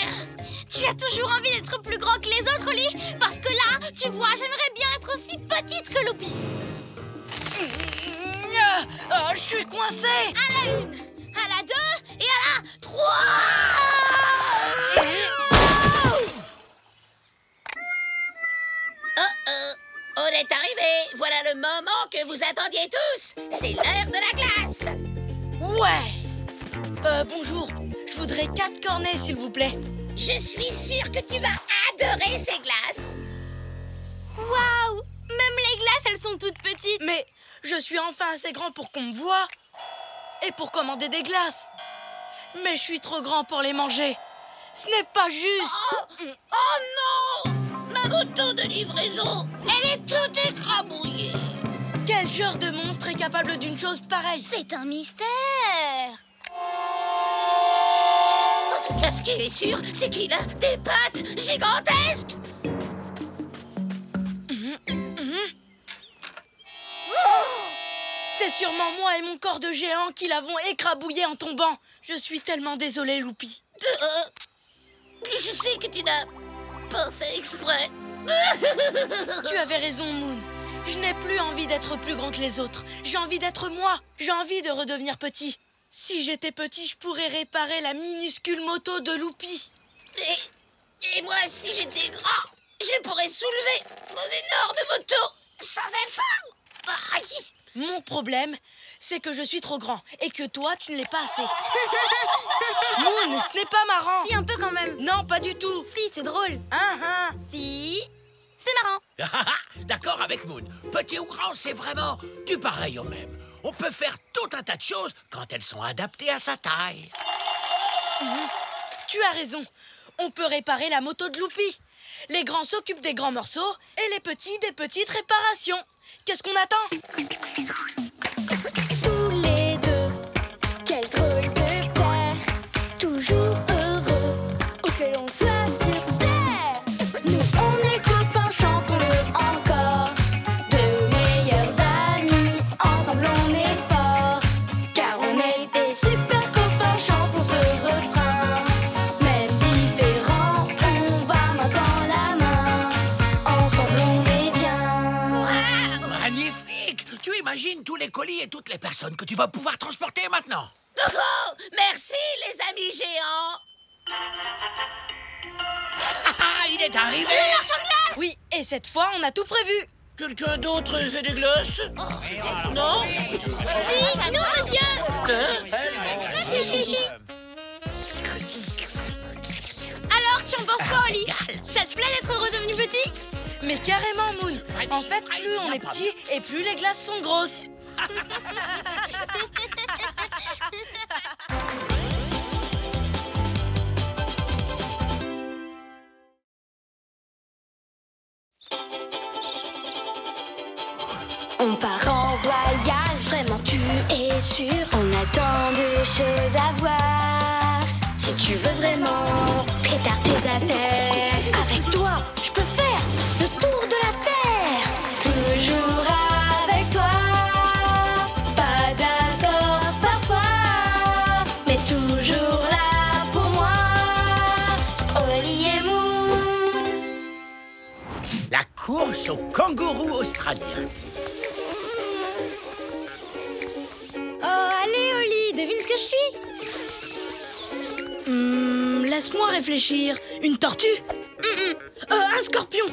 S4: Tu as toujours envie d'être plus grand que les autres, Oli? Parce que là, tu vois, j'aimerais bien être aussi petite que Loupi.
S3: Oh, je suis coincée.
S4: À la 1, à la 2 et à la 3.
S10: On est arrivé. Voilà le moment que vous attendiez tous. C'est l'heure de la glace.
S3: Ouais. Bonjour. Je voudrais 4 cornets, s'il vous plaît.
S10: Je suis sûre que tu vas adorer ces glaces.
S4: Waouh! Même les glaces, elles sont toutes petites.
S3: Mais je suis enfin assez grand pour qu'on me voie. Et pour commander des glaces. Mais je suis trop grand pour les manger. Ce n'est pas juste.
S10: Oh non! Ma moto de livraison, elle est toute écrabouillée.
S3: Quel genre de monstre est capable d'une chose pareille?
S4: C'est un mystère.
S10: En tout cas, ce qui est sûr, c'est qu'il a des pattes gigantesques.
S3: C'est sûrement moi et mon corps de géant qui l'avons écrabouillé en tombant. Je suis tellement désolée, Loupi.
S10: Je sais que tu n'as pas fait exprès.
S3: Tu avais raison, Moon. Je n'ai plus envie d'être plus grand que les autres. J'ai envie d'être moi. J'ai envie de redevenir petit. Si j'étais petit, je pourrais réparer la minuscule moto de Loupi.
S10: Et moi, si j'étais grand, je pourrais soulever mon énorme moto sans effort.
S3: Mon problème, c'est que je suis trop grand et que toi, tu ne l'es pas assez. Moon, ce n'est pas marrant.
S4: Si, un peu quand même.
S3: Non, pas du tout.
S4: Si, c'est drôle. Si, c'est marrant.
S2: D'accord avec Moon. Petit ou grand, c'est vraiment du pareil au même. On peut faire tout un tas de choses quand elles sont adaptées à sa taille.
S3: Tu as raison. On peut réparer la moto de Loupi. Les grands s'occupent des grands morceaux et les petits des petites réparations. Qu'est-ce qu'on attend?
S1: Tous les deux, quel drôle de paire. Toujours heureux, où que l'on soit sur terre. Nous on est copains, chantons-le encore. De meilleurs amis, ensemble on est forts. Car on est des super copains, chantons ce refrain. Même différents, on va main dans la main. Ensemble on est bien.
S2: Magnifique! Tu imagines tous les colis et toutes les personnes que tu vas pouvoir transporter maintenant?
S10: Oh, merci les amis géants.
S2: Il est arrivé!
S4: Le marchand de glace!
S3: Oui, et cette fois, on a tout prévu.
S5: Quelqu'un d'autre fait des glaces? Non?
S4: Si, nous, monsieur! Alors, tu en penses quoi, Oli? Ça te plaît d'être redevenu petit?
S3: Mais carrément, Moon. En fait, plus on est petit et plus les glaces sont grosses.
S1: On part en voyage, vraiment tu es sûr. On a tant de choses à voir. Si tu veux vraiment prépare tes affaires. Avec toi, je peux faire le tour de la terre. Toujours avec toi. Pas d'accord parfois, mais toujours là pour moi. Oli et Moon.
S2: La course au kangourou australien.
S4: Oh, allez, Oli, devine ce que je suis.
S3: Laisse-moi réfléchir. Une tortue? Un scorpion?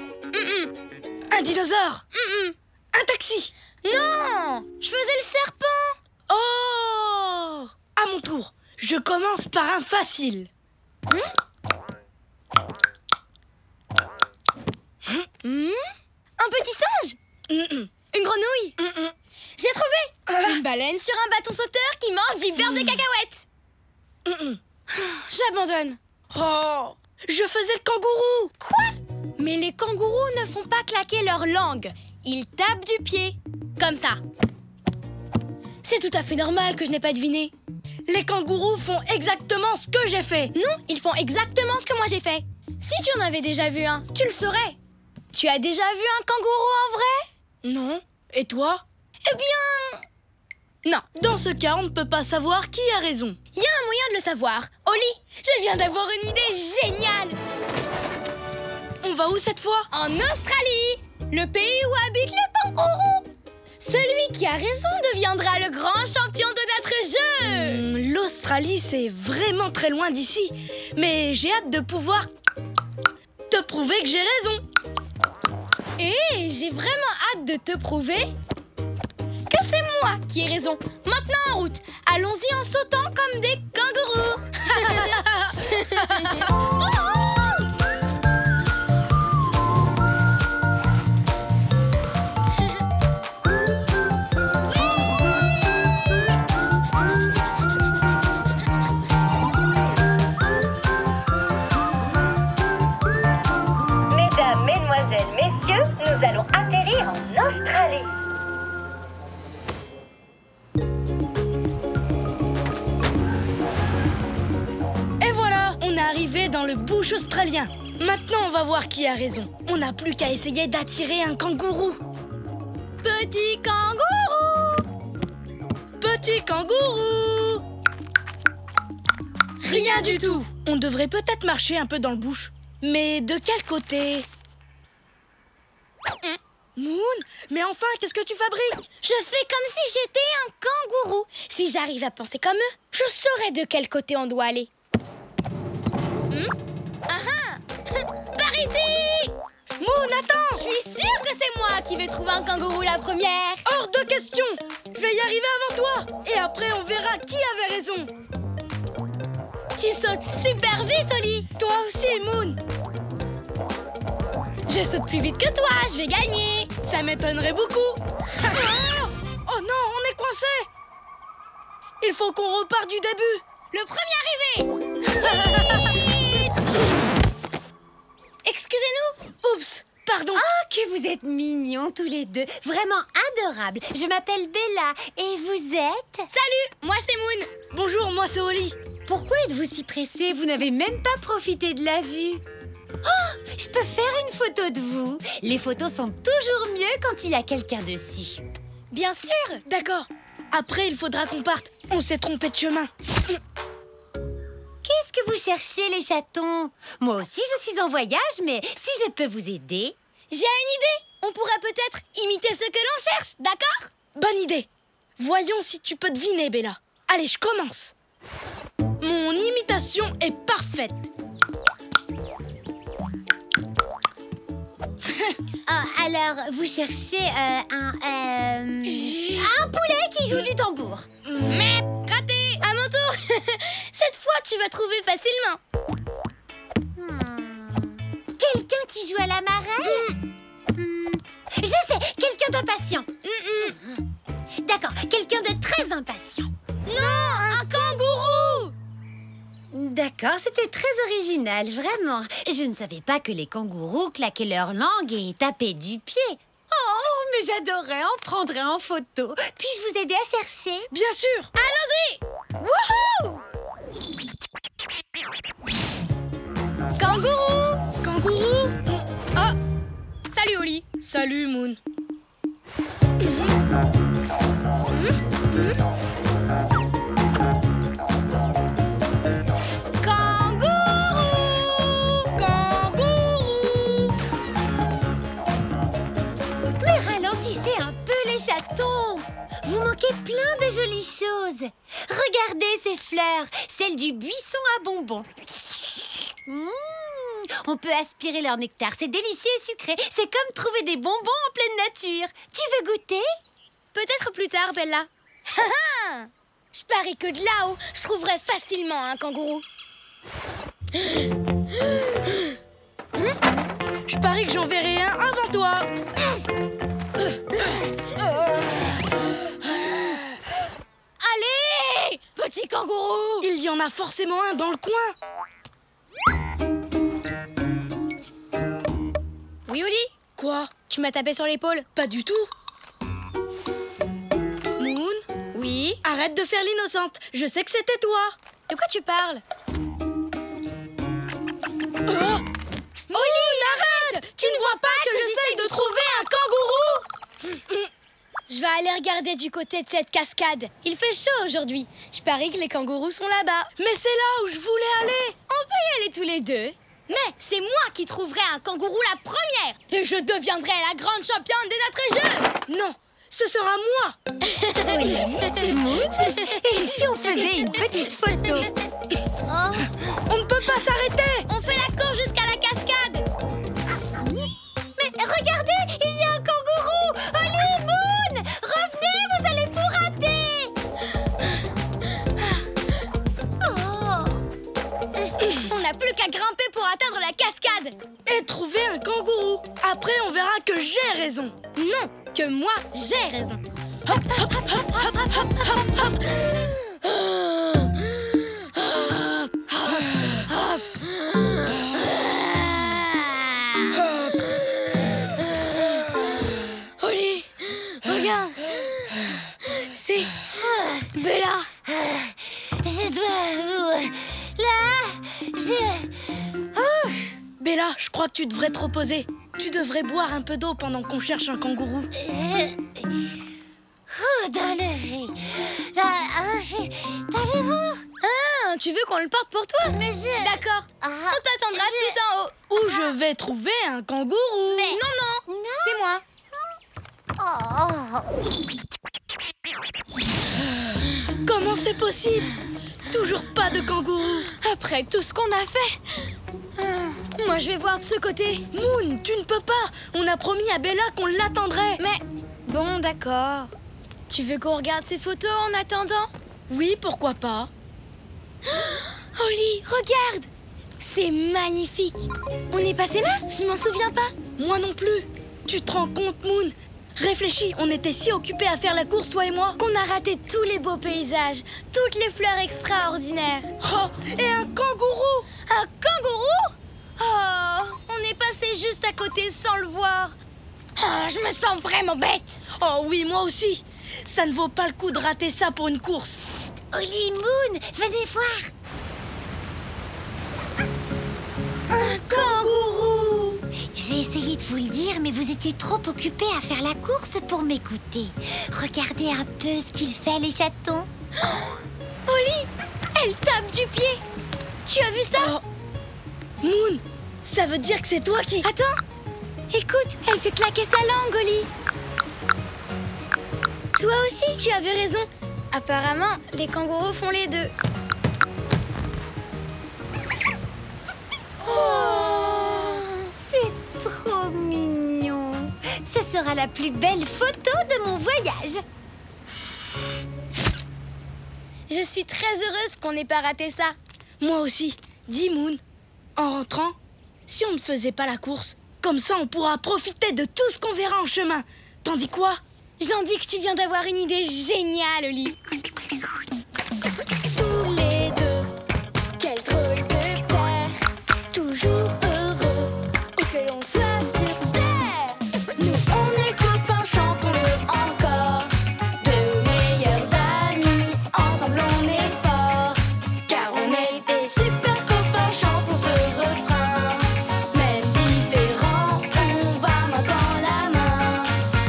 S3: Un dinosaure? Un taxi?
S4: Non, je faisais le serpent.
S3: Oh! À mon tour, je commence par un facile.
S4: Un petit singe? Une grenouille? J'ai trouvé! Une baleine sur un bâton sauteur qui mange du beurre de cacahuète. J'abandonne.
S3: Oh! Je faisais le kangourou!
S4: Quoi? Mais les kangourous ne font pas claquer leur langue. Ils tapent du pied. Comme ça. C'est tout à fait normal que je n'ai pas deviné.
S3: Les kangourous font exactement ce que j'ai fait.
S4: Non, ils font exactement ce que moi j'ai fait. Si tu en avais déjà vu un, tu le saurais. Tu as déjà vu un kangourou en vrai?
S3: Non. Et toi?
S4: Eh bien,
S3: Non, dans ce cas, on ne peut pas savoir qui a raison.
S4: Il y a un moyen de le savoir. Oli, je viens d'avoir une idée géniale.
S3: On va où cette fois?
S4: En Australie, le pays où habitent les kangourous. Celui qui a raison deviendra le grand champion de notre jeu.
S3: L'Australie, c'est vraiment très loin d'ici. Mais j'ai hâte de pouvoir te prouver que j'ai raison.
S4: Et j'ai vraiment hâte de te prouver que c'est moi qui ai raison. Maintenant en route, allons-y en sautant comme des kangourous.
S9: Mesdames, mesdemoiselles, messieurs, nous allons atterrir en Australie.
S3: Et voilà, on est arrivé dans le bush australien. Maintenant, on va voir qui a raison. On n'a plus qu'à essayer d'attirer un kangourou.
S4: Petit kangourou.
S3: Petit kangourou. Rien du tout. On devrait peut-être marcher un peu dans le bush. Mais de quel côté? Moon, mais enfin, qu'est-ce que tu fabriques?
S4: Je fais comme si j'étais un kangourou. Si j'arrive à penser comme eux, je saurai de quel côté on doit aller. Par ici!
S3: Moon, attends!
S4: Je suis sûre que c'est moi qui vais trouver un kangourou la première.
S3: Hors de question! Je vais y arriver avant toi. Et après, on verra qui avait raison.
S4: Tu sautes super vite, Oli.
S3: Toi aussi, Moon.
S4: Je saute plus vite que toi, je vais gagner.
S3: Ça m'étonnerait beaucoup. Oh non, on est coincé. Il faut qu'on reparte du début.
S4: Le premier arrivé. Excusez-nous.
S3: Oups, pardon.
S11: Oh, que vous êtes mignons tous les deux. Vraiment adorables. Je m'appelle Bella. Et vous êtes?
S4: Salut, moi c'est Moon.
S3: Bonjour, moi c'est Oli.
S11: Pourquoi êtes-vous si pressés? Vous n'avez même pas profité de la vue. Oh, je peux faire une photo de vous. Les photos sont toujours mieux quand il y a quelqu'un dessus.
S4: Bien sûr.
S3: D'accord. Après, il faudra qu'on parte. On s'est trompé de chemin.
S11: Qu'est-ce que vous cherchez, les chatons? Moi aussi, je suis en voyage, mais si je peux vous aider...
S4: J'ai une idée. On pourrait peut-être imiter ce que l'on cherche, d'accord?
S3: Bonne idée. Voyons si tu peux deviner, Bella. Allez, je commence. Mon imitation est parfaite.
S11: Alors, vous cherchez un poulet qui joue du tambour.
S4: Mais raté. À mon tour. Cette fois, tu vas trouver facilement.
S11: Quelqu'un qui joue à la marelle? Je sais, quelqu'un d'impatient. D'accord, quelqu'un de très impatient.
S4: Non, un kangourou.
S11: D'accord, c'était très original, vraiment. Je ne savais pas que les kangourous claquaient leur langue et tapaient du pied. Oh, mais j'adorerais en prendre un en photo. Puis-je vous aider à chercher?
S3: Bien sûr.
S4: Allons-y. Wouhou! Kangourou.
S3: Kangourou.
S4: Oh, salut Oli.
S3: Salut, Moon.
S11: Chatons, vous manquez plein de jolies choses. Regardez ces fleurs, celles du buisson à bonbons. On peut aspirer leur nectar, c'est délicieux et sucré. C'est comme trouver des bonbons en pleine nature. Tu veux goûter?
S4: Peut-être plus tard, Bella. Je parie que de là-haut, je trouverai facilement un kangourou.
S3: Je parie que j'en verrai un avant toi.
S4: Allez, petit kangourou.
S3: Il y en a forcément un dans le coin.
S4: Oui, Oli?
S3: Quoi?
S4: Tu m'as tapé sur l'épaule?
S3: Pas du tout. Moon?
S4: Oui?
S3: Arrête de faire l'innocente. Je sais que c'était toi.
S4: De quoi tu parles?
S3: Oli, arrête! Tu ne vois pas que j'essaye de trouver un kangourou?
S4: Je vais aller regarder du côté de cette cascade. Il fait chaud aujourd'hui. Je parie que les kangourous sont là-bas.
S3: Mais c'est là où je voulais aller.
S4: On peut y aller tous les deux. Mais c'est moi qui trouverai un kangourou la première. Et je deviendrai la grande championne des autres jeux.
S3: Non, ce sera moi.
S11: Oui, Moon. Et si on faisait une petite photo?
S3: On ne peut pas s'arrêter.
S4: On fait la course jusqu'à la cascade.
S11: Mais regardez, il y a un kangourou. Allez, Moon, revenez, vous allez tout rater.
S4: On n'a plus qu'à grimper pour atteindre la cascade.
S3: Et trouver un kangourou. Après, on verra que j'ai raison.
S4: Non, que moi, j'ai raison.
S3: Hop, hop, hop, hop, hop, hop, hop.
S4: Oli, regarde. C'est Bella.
S11: Je dois... Là,
S3: Bella, je crois que tu devrais te reposer. Tu devrais boire un peu d'eau pendant qu'on cherche un kangourou.
S11: Allez-vous?
S4: Ah, tu veux qu'on le porte pour toi?
S11: Mais
S4: D'accord, on t'attendra tout en haut.
S3: Où je vais trouver un kangourou.
S4: Non, c'est moi.
S3: Comment c'est possible? Toujours pas de kangourou.
S4: Après tout ce qu'on a fait. Moi, je vais voir de ce côté.
S3: Moon, tu ne peux pas. On a promis à Bella qu'on l'attendrait.
S4: Mais, bon, d'accord. Tu veux qu'on regarde ces photos en attendant?
S3: Oui, pourquoi pas.
S4: Oli, regarde! C'est magnifique. On est passé là? Je m'en souviens pas.
S3: Moi non plus. Tu te rends compte, Moon? Réfléchis, on était si occupés à faire la course, toi et moi.
S4: Qu'on a raté tous les beaux paysages, toutes les fleurs extraordinaires.
S3: Oh, et un kangourou!
S4: Un kangourou? Oh, on est passé juste à côté sans le voir. Oh, je me sens vraiment bête.
S3: Oh oui, moi aussi. Ça ne vaut pas le coup de rater ça pour une course.
S11: Oli, Moon, venez voir.
S3: Un kangourou!
S11: J'ai essayé de vous le dire, mais vous étiez trop occupés à faire la course pour m'écouter. Regardez un peu ce qu'il fait, les chatons.
S4: Oli, elle tape du pied. Tu as vu ça?
S3: Moon, ça veut dire que c'est toi qui...
S4: Attends, écoute, elle fait claquer sa langue, Oli. Toi aussi, tu avais raison. Apparemment, les kangourous font les deux.
S11: Oh, c'est trop mignon. Ce sera la plus belle photo de mon voyage.
S4: Je suis très heureuse qu'on n'ait pas raté ça.
S3: Moi aussi. Dis, Moon, en rentrant, si on ne faisait pas la course, comme ça on pourra profiter de tout ce qu'on verra en chemin. T'en dis quoi?
S4: J'en dis que tu viens d'avoir une idée géniale, Oli.
S1: Tous les deux, quel drôle de paire, toujours heureux, où que l'on soit sur terre. Nous on est copains, chantons-le encore, de meilleurs amis, ensemble on est forts, car on est des super copains, chantons ce refrain. Même différents, on va main dans la main,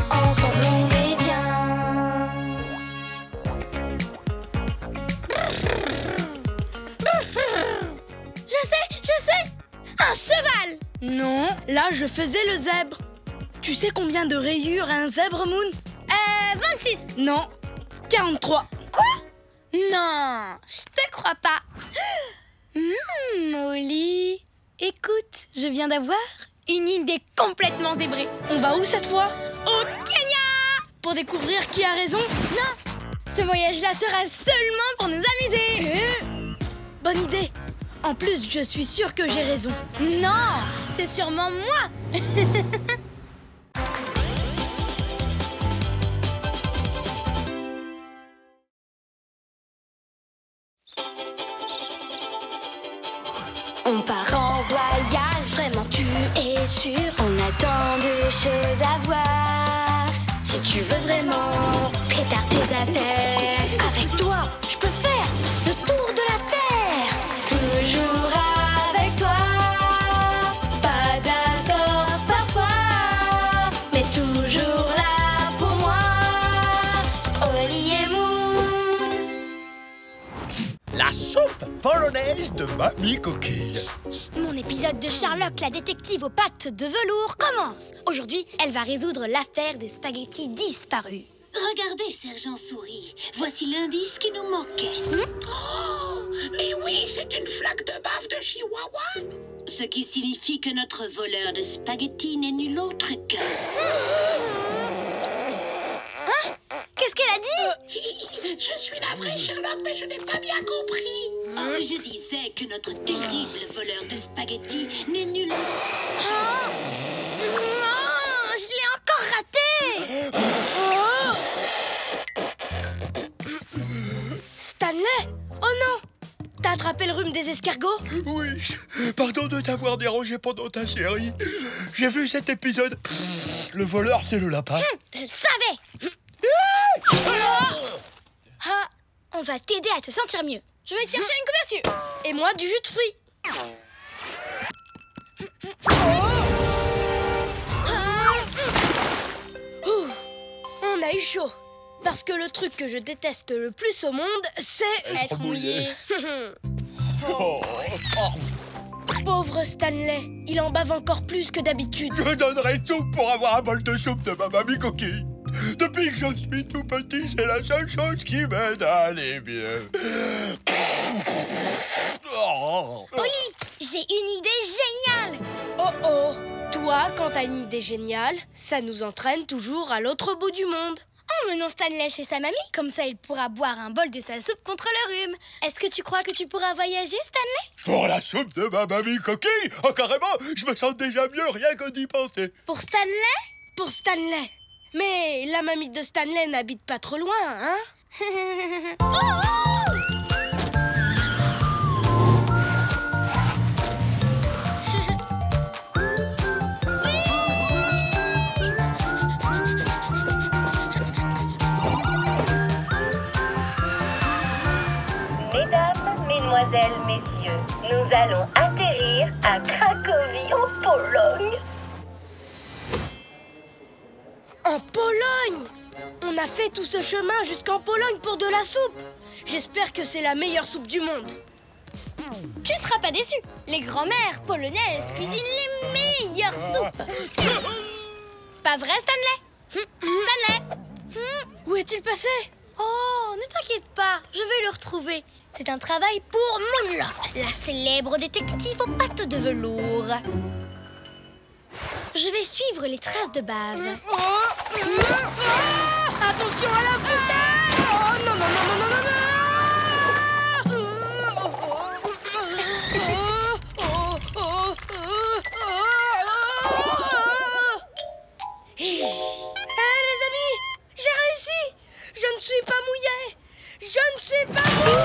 S1: ensemble on est bien.
S4: Je sais, un cheval.
S3: Non, là je faisais le zèbre. Tu sais combien de rayures a un zèbre, Moon?
S4: 26.
S3: Non, 43.
S4: Quoi? Non, je te crois pas. Oli, écoute, je viens d'avoir une idée complètement zébrée.
S3: On va où cette fois?
S4: Au Kenya!
S3: Pour découvrir qui a raison?
S4: Non, ce voyage-là sera seulement pour nous amuser.
S3: Bonne idée. En plus, je suis sûre que j'ai raison.
S4: Non, c'est sûrement moi.
S1: On part en voyage, vraiment tu es sûr. On a tant de choses à voir. Si tu veux vraiment, prépare tes affaires. Avec toi, je peux faire le tour de la terre. Toujours avec toi. Pas d'accord parfois, mais toujours là pour moi.
S12: soupe polonaise de Mamie Coquille.
S4: Mon épisode de Sherlock, la détective aux pattes de velours, commence. Aujourd'hui, elle va résoudre l'affaire des spaghettis disparus.
S13: Regardez, Sergent Souris. Voici l'indice qui nous manquait.
S10: Mais oui, c'est une flaque de bave de Chihuahua.
S13: Ce qui signifie que notre voleur de spaghettis n'est nul autre que...
S4: Qu'est-ce qu'elle a dit?
S10: Je suis navrée, Sherlock, mais je n'ai pas bien compris.
S13: Oh, je disais que notre terrible voleur de spaghettis n'est nul autre...
S4: Je l'ai encore raté.
S3: Stanley! Oh non! T'as attrapé le rhume des escargots?
S12: Oui, pardon de t'avoir dérangé pendant ta série. J'ai vu cet épisode. Le voleur, c'est le lapin.
S4: Je le savais. Ah, on va t'aider à te sentir mieux. Je vais te chercher une couverture.
S3: Et moi, du jus de fruits. On a eu chaud. Parce que le truc que je déteste le plus au monde, c'est...
S4: être mouillé.
S3: Pauvre Stanley, il en bave encore plus que d'habitude.
S12: Je donnerais tout pour avoir un bol de soupe de ma Mamie Coquille. Depuis que je suis tout petit, c'est la seule chose qui m'aide à aller mieux.
S4: Oli, j'ai une idée géniale.
S3: Oh, toi, quand t'as une idée géniale, ça nous entraîne toujours à l'autre bout du monde.
S4: Emmenons Stanley chez sa mamie, comme ça il pourra boire un bol de sa soupe contre le rhume. Est-ce que tu crois que tu pourras voyager, Stanley?
S12: Pour la soupe de ma Mamie Coquille? Oh, carrément, je me sens déjà mieux rien que d'y penser.
S4: Pour Stanley?
S3: Pour Stanley. Mais la mamie de Stanley n'habite pas trop loin, hein?
S9: Mesdames, mesdemoiselles, messieurs, nous allons atterrir à Cracovie, en Pologne.
S3: En Pologne! On a fait tout ce chemin jusqu'en Pologne pour de la soupe. J'espère que c'est la meilleure soupe du monde.
S4: Tu seras pas déçu. Les grands-mères polonaises cuisinent les meilleures soupes. Pas vrai, Stanley? Stanley?
S3: Où est-il passé?
S4: Oh, ne t'inquiète pas, je vais le retrouver. C'est un travail pour Moonlock, la célèbre détective aux pattes de velours. Je vais suivre les traces de bave.
S3: Attention à la foutaise! Oh non, non, non, non, non, non, non! Les amis, j'ai réussi! Je ne suis pas mouillé! Je ne suis pas mouillé!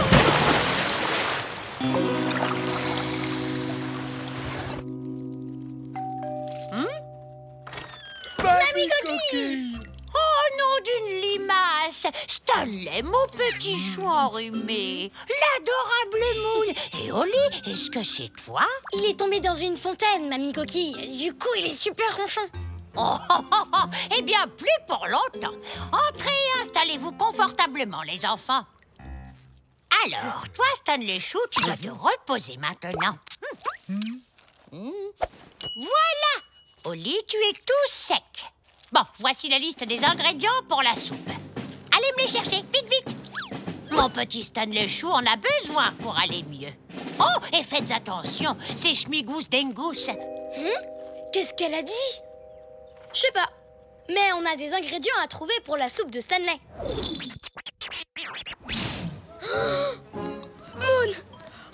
S4: Mamie Coquille!
S14: Oh, nom d'une limace! Stanley, mon petit chou enrhumé! L'adorable Moon! Et Oli, est-ce que c'est toi?
S4: Il est tombé dans une fontaine, Mamie Coquille. Du coup, il est super ronchon.
S14: Oh, eh bien, plus pour longtemps. Entrez et installez-vous confortablement, les enfants. Alors, toi, Stanley Chou, tu vas te reposer maintenant. Voilà! Oli, tu es tout sec. Bon, voici la liste des ingrédients pour la soupe. Allez me les chercher, vite, vite. Mon petit Stanley Chou en a besoin pour aller mieux. Oh, et faites attention, c'est Schmigus Dengus.
S3: Qu'est-ce qu'elle a dit?
S4: Je sais pas. Mais on a des ingrédients à trouver pour la soupe de Stanley.
S3: Moon,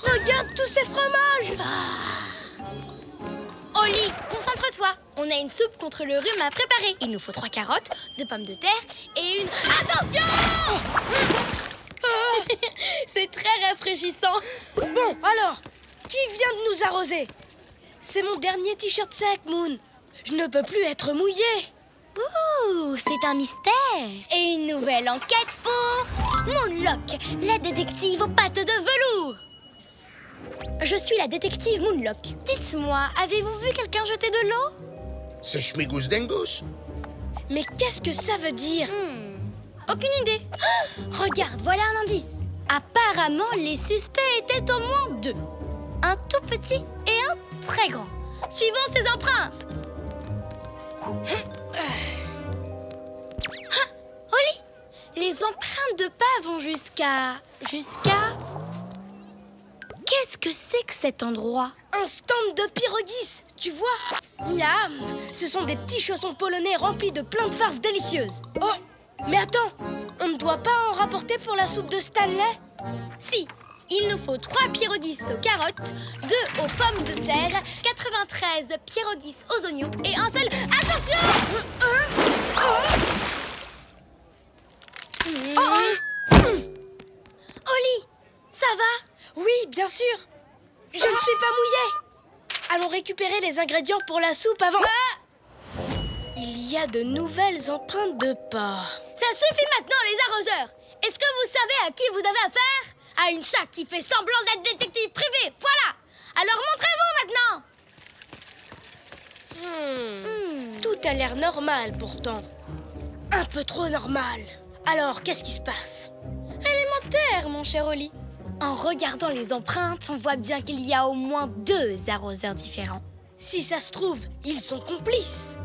S3: regarde tous ces fromages!
S4: Oli, concentre-toi. On a une soupe contre le rhume à préparer. Il nous faut 3 carottes, 2 pommes de terre et une... Attention! C'est très rafraîchissant.
S3: Bon, alors, qui vient de nous arroser? C'est mon dernier t-shirt sec, Moon. Je ne peux plus être mouillé.
S4: Ouh, c'est un mystère. Et une nouvelle enquête pour Moonlock, la détective aux pattes de velours. Je suis la détective Moonlock. Dites-moi, avez-vous vu quelqu'un jeter de l'eau?
S5: C'est Schmigus Dengus.
S3: Mais qu'est-ce que ça veut dire?
S4: Aucune idée. Regarde, voilà un indice. Apparemment, les suspects étaient au moins 2. Un tout petit et un très grand. Suivons ces empreintes. Oli, les empreintes de pas vont jusqu'à... Qu'est-ce que c'est que cet endroit?
S3: Un stand de pierogis, tu vois? Miam! Ce sont des petits chaussons polonais remplis de plein de farces délicieuses. Oh, mais attends, on ne doit pas en rapporter pour la soupe de Stanley?
S4: Si, il nous faut 3 pierogis aux carottes, 2 aux pommes de terre, 93 pierogis aux oignons et un seul... Attention! Oli, ça va?
S3: Oui, bien sûr. Je ne suis pas mouillée. Allons récupérer les ingrédients pour la soupe avant... Il y a de nouvelles empreintes de pas.
S4: Ça suffit maintenant, les arroseurs. Est-ce que vous savez à qui vous avez affaire? À une chatte qui fait semblant d'être détective privé, voilà. Alors montrez-vous maintenant.
S3: Tout a l'air normal pourtant. Un peu trop normal. Alors, qu'est-ce qui se passe?
S4: Élémentaire, mon cher Oli. En regardant les empreintes, on voit bien qu'il y a au moins 2 arroseurs différents.
S3: Si ça se trouve, ils sont complices.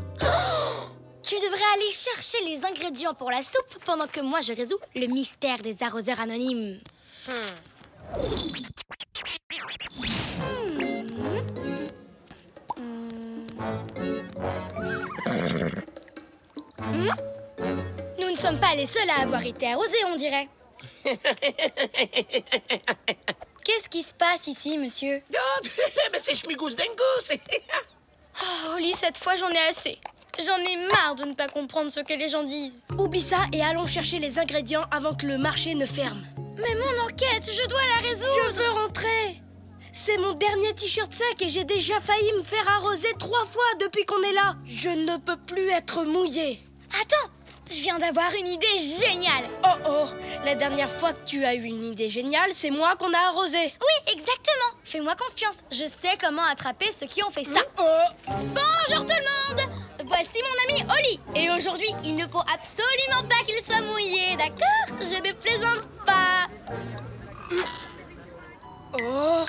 S4: Tu devrais aller chercher les ingrédients pour la soupe pendant que moi je résous le mystère des arroseurs anonymes. Nous ne sommes pas les seuls à avoir été arrosés, on dirait. Qu'est-ce qui se passe ici, monsieur?
S10: Mais c'est Schmigous Dengus.
S4: Oh, Oli, cette fois j'en ai assez. J'en ai marre de ne pas comprendre ce que les gens disent.
S3: Oublie ça et allons chercher les ingrédients avant que le marché ne ferme.
S4: Mais mon enquête, je dois la résoudre.
S3: Je veux rentrer. C'est mon dernier t-shirt sec et j'ai déjà failli me faire arroser 3 fois depuis qu'on est là. Je ne peux plus être mouillée.
S4: Attends, je viens d'avoir une idée géniale.
S3: Oh, la dernière fois que tu as eu une idée géniale, c'est moi qu'on a arrosé.
S4: Oui, exactement. Fais-moi confiance. Je sais comment attraper ceux qui ont fait ça. Bonjour tout le monde. Voici mon ami Oli. Et aujourd'hui, il ne faut absolument pas qu'il soit mouillé, d'accord? Je ne plaisante pas.
S3: Oh.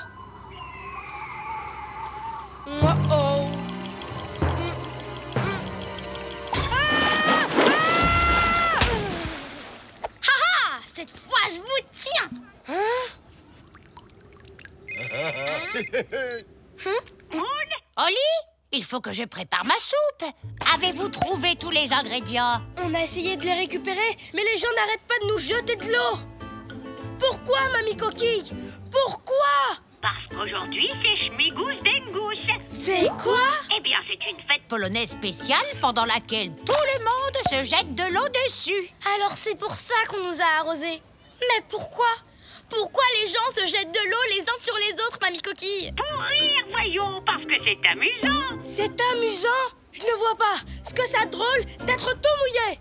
S4: Cette fois, je vous tiens.
S14: Oli, il faut que je prépare ma soupe. Avez-vous trouvé tous les ingrédients?
S3: On a essayé de les récupérer, mais les gens n'arrêtent pas de nous jeter de l'eau. Pourquoi, Mamie Coquille? Pourquoi?
S13: Parce qu'aujourd'hui, c'est Schmigous Dengus.
S3: C'est quoi?
S14: Eh bien, c'est une fête polonaise spéciale pendant laquelle tout le monde se jette de l'eau dessus.
S4: Alors c'est pour ça qu'on nous a arrosés. Mais pourquoi? Pourquoi les gens se jettent de l'eau les uns sur les autres, Mamie Coquille?
S13: Pour rire, voyons, parce que c'est amusant.
S3: C'est amusant? Je ne vois pas. Ce que c'est drôle d'être tout mouillé.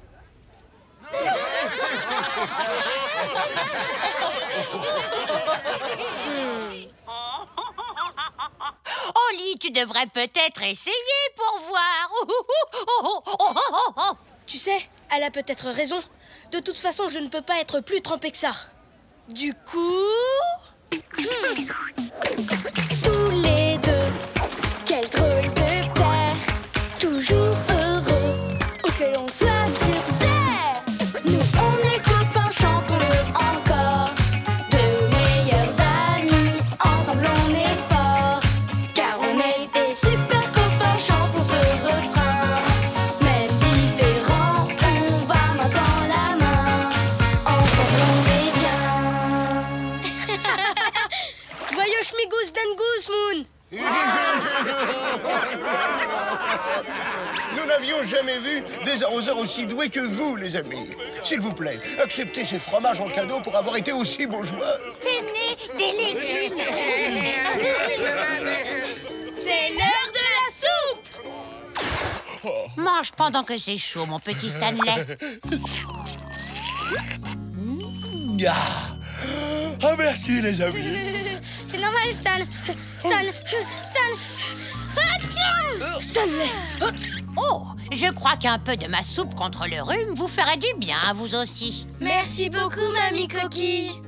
S14: Oli, tu devrais peut-être essayer pour voir.
S3: Tu sais, elle a peut-être raison. De toute façon, je ne peux pas être plus trempée que ça. Du coup...
S1: Tous les deux, quel drôle de paire. Toujours heureux, où que l'on soit sur terre. Nous, on est copains, chantons-le encore. Deux meilleurs amis, ensemble on est forts. Car on est des super copains, chantons ce refrain. Même différents, on va main dans la main. Ensemble on est bien.
S3: Voyons Schmigous Dengus, Moon.
S5: Nous n'avions jamais vu des arroseurs aussi doués que vous, les amis. S'il vous plaît, acceptez ces fromages en cadeau pour avoir été aussi bons joueurs.
S11: Tenez, des légumes.
S4: C'est l'heure de la soupe.
S14: Mange pendant que c'est chaud, mon petit Stanley.
S12: Ah, merci, les amis.
S4: C'est normal, Stan.
S3: Stanley.
S14: Oh, je crois qu'un peu de ma soupe contre le rhume vous ferait du bien à vous aussi.
S4: Merci beaucoup, Mamie Coquille.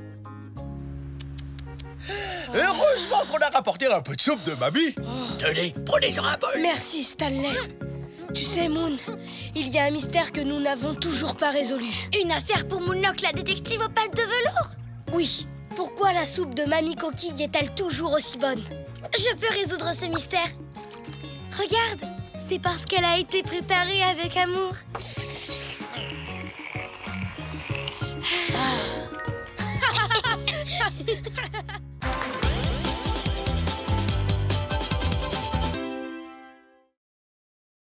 S12: Heureusement qu'on a rapporté un peu de soupe de mamie.
S2: Tenez, prenez-en un bol.
S3: Merci, Stanley. Tu sais, Moon, il y a un mystère que nous n'avons toujours pas résolu.
S4: Une affaire pour Moonlock, la détective aux pattes de velours?
S3: Oui. Pourquoi la soupe de Mamie Coquille est-elle toujours aussi bonne?
S4: Je peux résoudre ce mystère. Regarde, c'est parce qu'elle a été préparée avec amour.